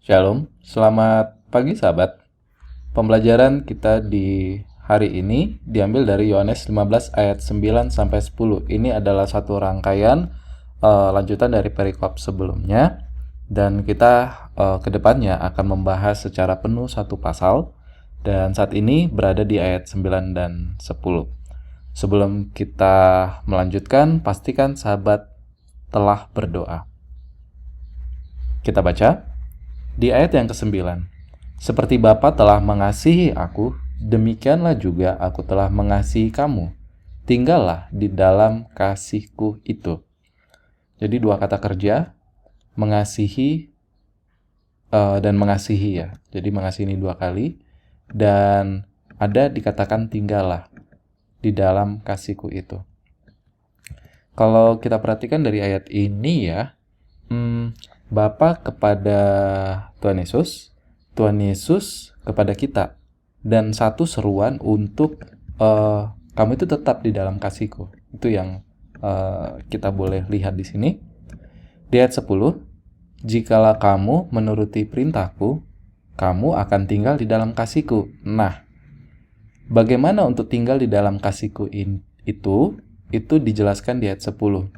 Shalom, selamat pagi sahabat. Pembelajaran kita di hari ini diambil dari Yohanes 15 ayat 9 sampai 10. Ini adalah satu rangkaian lanjutan dari perikop sebelumnya dan kita kedepannya akan membahas secara penuh satu pasal dan saat ini berada di ayat 9 dan 10. Sebelum kita melanjutkan, pastikan sahabat telah berdoa. Kita baca di ayat yang ke-9. Seperti Bapa telah mengasihi aku, demikianlah juga aku telah mengasihi kamu. Tinggallah di dalam kasihku itu. Jadi dua kata kerja, mengasihi dan mengasihi ya. Jadi mengasihi ini dua kali. Dan ada dikatakan tinggallah di dalam kasihku itu. Kalau kita perhatikan dari ayat ini ya, Bapa kepada Tuhan Yesus kepada kita, dan satu seruan untuk kamu itu tetap di dalam kasihku. Itu yang kita boleh lihat di sini. Di ayat 10, jikalau kamu menuruti perintahku, kamu akan tinggal di dalam kasihku. Nah, bagaimana untuk tinggal di dalam kasihku itu dijelaskan di ayat 10.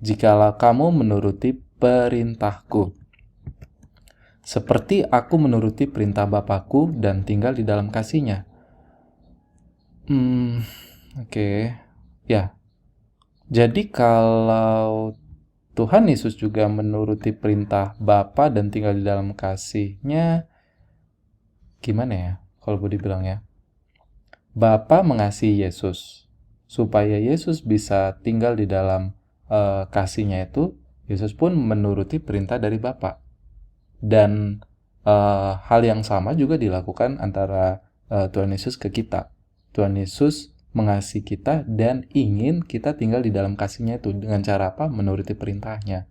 Jikalau kamu menuruti perintahku, seperti aku menuruti perintah Bapakku dan tinggal di dalam kasihnya. Oke. Ya. Jadi kalau Tuhan Yesus juga menuruti perintah Bapa dan tinggal di dalam kasihnya, gimana ya kalau boleh dibilang ya? Bapa mengasihi Yesus. Supaya Yesus bisa tinggal di dalam kasihnya itu, Yesus pun menuruti perintah dari Bapa. Dan hal yang sama juga dilakukan antara Tuhan Yesus ke kita. Tuhan Yesus mengasihi kita dan ingin kita tinggal di dalam kasihnya itu. Dengan cara apa? Menuruti perintahnya.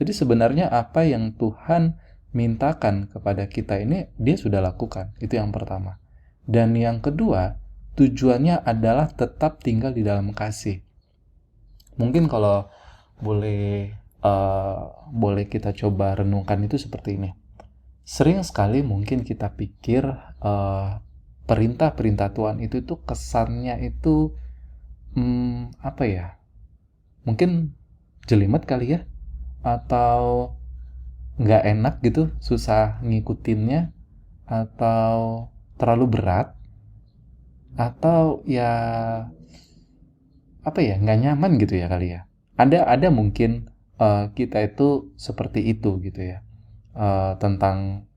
Jadi sebenarnya apa yang Tuhan mintakan kepada kita ini, dia sudah lakukan. Itu yang pertama. Dan yang kedua, tujuannya adalah tetap tinggal di dalam kasih. Mungkin kalau boleh kita coba renungkan itu seperti ini. Sering sekali mungkin kita pikir perintah-perintah Tuhan itu tuh kesannya itu apa ya? Mungkin jelimet kali ya, atau nggak enak gitu, susah ngikutinnya, atau terlalu berat, atau ya apa ya, nggak nyaman gitu ya kali ya. Ada mungkin kita itu seperti itu gitu ya, tentang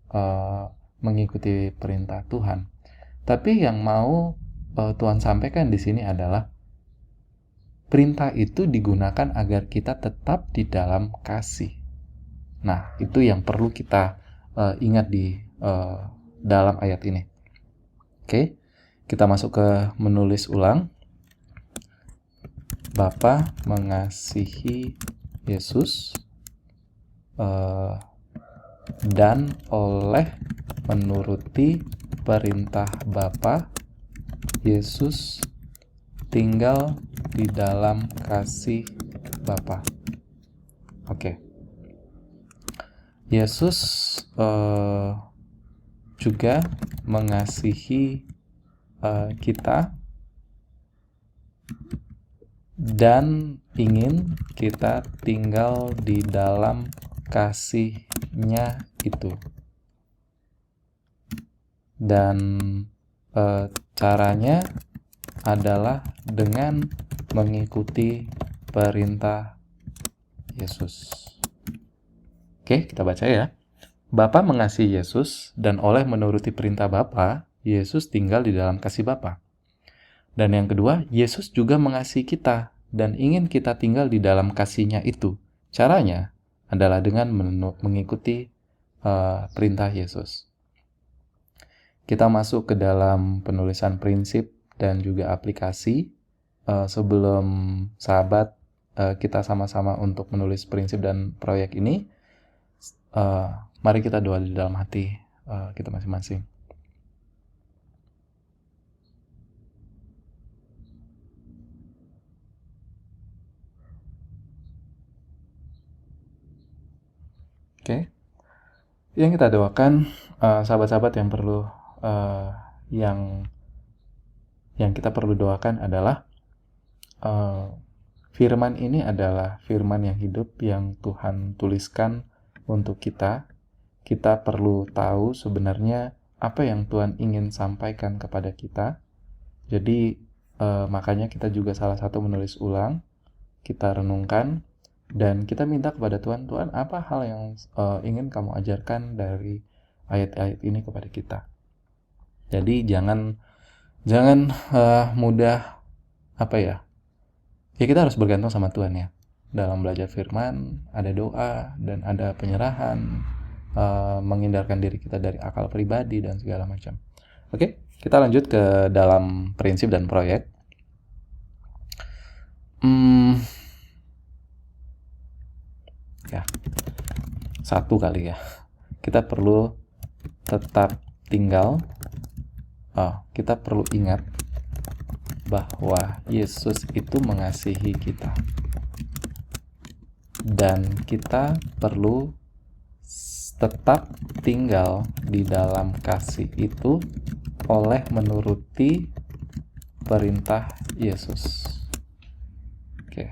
mengikuti perintah Tuhan. Tapi yang mau Tuhan sampaikan di sini adalah perintah itu digunakan agar kita tetap di dalam kasih. Nah, itu yang perlu kita ingat di dalam ayat ini. Oke, kita masuk ke menulis ulang. Bapa mengasihi Yesus dan oleh menuruti perintah Bapa, Yesus tinggal di dalam kasih Bapa. Oke. Yesus juga mengasihi kita dan ingin kita tinggal di dalam kasihnya itu. Dan caranya adalah dengan mengikuti perintah Yesus. Oke, kita baca ya. Bapa mengasihi Yesus dan oleh menuruti perintah Bapa, Yesus tinggal di dalam kasih Bapa. Dan yang kedua, Yesus juga mengasihi kita dan ingin kita tinggal di dalam kasihnya itu. Caranya adalah dengan mengikuti perintah Yesus. Kita masuk ke dalam penulisan prinsip dan juga aplikasi. Sebelum sahabat kita sama-sama untuk menulis prinsip dan proyek ini, mari kita doa di dalam hati kita masing-masing. Oke. Yang kita doakan, sahabat-sahabat yang perlu yang kita perlu doakan adalah firman ini adalah firman yang hidup yang Tuhan tuliskan untuk kita. Kita perlu tahu sebenarnya apa yang Tuhan ingin sampaikan kepada kita. Jadi makanya kita juga salah satu menulis ulang, kita renungkan, dan kita minta kepada Tuhan, Tuhan apa hal yang ingin kamu ajarkan dari ayat-ayat ini kepada kita. Jadi jangan mudah ya kita harus bergantung sama Tuhan ya. Dalam belajar firman ada doa dan ada penyerahan, menghindarkan diri kita dari akal pribadi dan segala macam. Oke, kita lanjut ke dalam prinsip dan proyek. Ya, satu kali ya. Kita perlu tetap tinggal. Kita perlu ingat bahwa Yesus itu mengasihi kita. Dan kita perlu tetap tinggal di dalam kasih itu oleh menuruti perintah Yesus. Oke.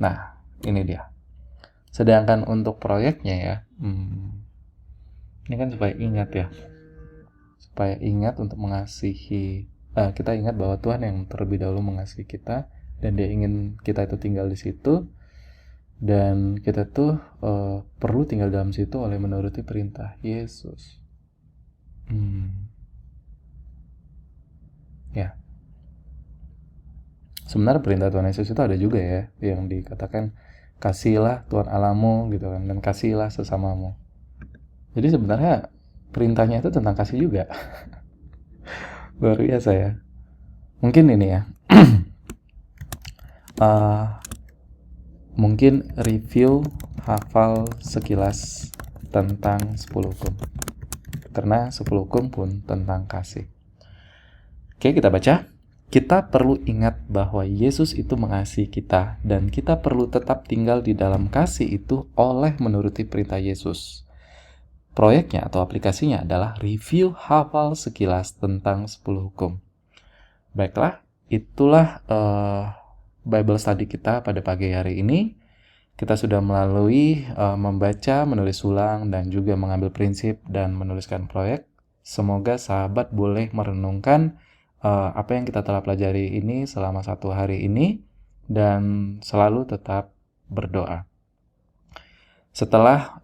Nah, ini dia. Sedangkan untuk proyeknya ya, ini kan supaya ingat ya. Supaya ingat untuk mengasihi, kita ingat bahwa Tuhan yang terlebih dahulu mengasihi kita, dan Dia ingin kita itu tinggal di situ, dan kita tuh perlu tinggal dalam situ oleh menuruti perintah Yesus. Ya. Sebenarnya perintah Tuhan Yesus itu ada juga ya, yang dikatakan kasihilah Tuhan Allahmu gitu kan, dan kasihilah sesamamu. Jadi sebenarnya perintahnya itu tentang kasih juga. Luar biasa ya. Mungkin ini ya. Mungkin review hafal sekilas tentang 10 hukum. Karena 10 hukum pun tentang kasih. Oke, kita baca. Kita perlu ingat bahwa Yesus itu mengasihi kita, dan kita perlu tetap tinggal di dalam kasih itu oleh menuruti perintah Yesus. Proyeknya atau aplikasinya adalah review hafal sekilas tentang 10 hukum. Baiklah, itulah Bible study kita pada pagi hari ini. Kita sudah melalui membaca, menulis ulang, dan juga mengambil prinsip dan menuliskan proyek. Semoga sahabat boleh merenungkan apa yang kita telah pelajari ini selama 1 hari ini, dan selalu tetap berdoa. Setelah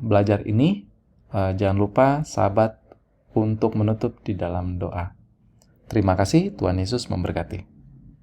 belajar ini, jangan lupa sahabat untuk menutup di dalam doa. Terima kasih, Tuhan Yesus memberkati.